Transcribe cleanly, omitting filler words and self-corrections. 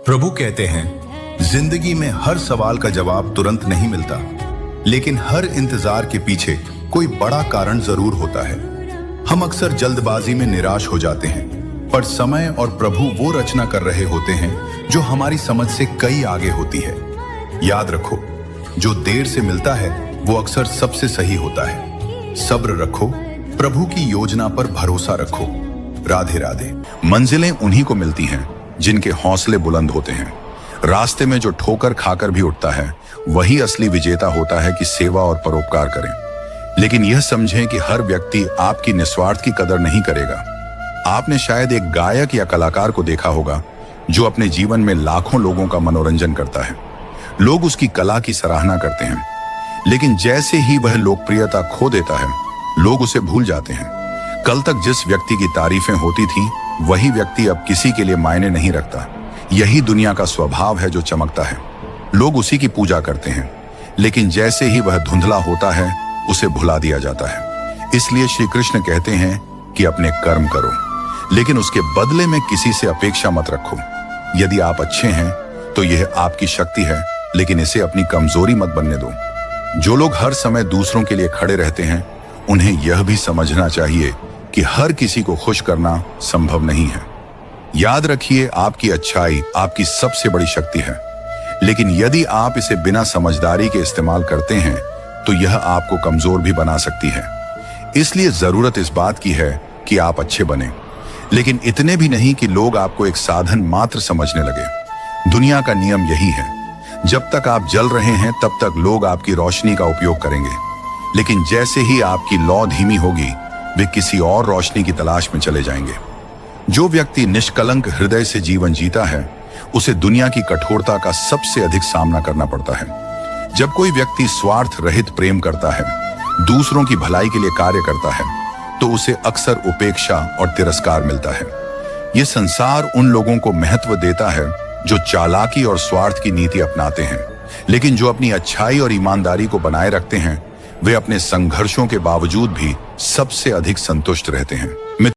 प्रभु कहते हैं, जिंदगी में हर सवाल का जवाब तुरंत नहीं मिलता, लेकिन हर इंतजार के पीछे कोई बड़ा कारण जरूर होता है। हम अक्सर जल्दबाजी में निराश हो जाते हैं, पर समय और प्रभु वो रचना कर रहे होते हैं जो हमारी समझ से कई आगे होती है। याद रखो, जो देर से मिलता है वो अक्सर सबसे सही होता है। सब्र रखो, प्रभु की योजना पर भरोसा रखो। राधे राधे। मंजिलें उन्हीं को मिलती हैं जिनके हौसले बुलंद होते हैं। रास्ते में जो ठोकर खाकर भी उठता है वही असली विजेता होता है कि सेवा और परोपकार करें। लेकिन यह समझें कि हर व्यक्ति आपकी निस्वार्थ की कदर नहीं करेगा। आपने शायद एक गायक या कलाकार को देखा होगा जो अपने जीवन में लाखों लोगों का मनोरंजन करता है। लोग उसकी कला की सराहना करते हैं, लेकिन जैसे ही वह लोकप्रियता खो देता है लोग उसे भूल जाते हैं। कल तक जिस व्यक्ति की तारीफें होती थीं, वही व्यक्ति अब किसी के लिए मायने नहीं रखता। यही दुनिया का स्वभाव है जो चमकता है। लोग उसी की पूजा करते हैं, लेकिन जैसे ही वह धुंधला होता है उसे भुला दिया जाता है। इसलिए श्री कृष्ण कहते हैं कि अपने कर्म करो, लेकिन उसके बदले में किसी से अपेक्षा मत रखो। यदि आप अच्छे हैं तो यह आपकी शक्ति है, लेकिन इसे अपनी कमजोरी मत बनने दो। जो लोग हर समय दूसरों के लिए खड़े रहते हैं, उन्हें यह भी समझना चाहिए कि हर किसी को खुश करना संभव नहीं है। याद रखिए, आपकी अच्छाई आपकी सबसे बड़ी शक्ति है, लेकिन यदि आप इसे बिना समझदारी के इस्तेमाल करते हैं तो यह आपको कमजोर भी बना सकती है। इसलिए जरूरत इस बात की है कि आप अच्छे बने, लेकिन इतने भी नहीं कि लोग आपको एक साधन मात्र समझने लगे। दुनिया का नियम यही है, जब तक आप जल रहे हैं तब तक लोग आपकी रोशनी का उपयोग करेंगे, लेकिन जैसे ही आपकी लौ धीमी होगी वे किसी और रोशनी की तलाश में चले जाएंगे। जो व्यक्ति निष्कलंक हृदय से जीवन जीता है उसे दुनिया की कठोरता का सबसे अधिक सामना करना पड़ता है। जब कोई व्यक्ति स्वार्थ रहित प्रेम करता है, दूसरों की भलाई के लिए कार्य करता है, तो उसे अक्सर उपेक्षा और तिरस्कार मिलता है। यह संसार उन लोगों को महत्व देता है जो चालाकी और स्वार्थ की नीति अपनाते हैं, लेकिन जो अपनी अच्छाई और ईमानदारी को बनाए रखते हैं वे अपने संघर्षों के बावजूद भी सबसे अधिक संतुष्ट रहते हैं।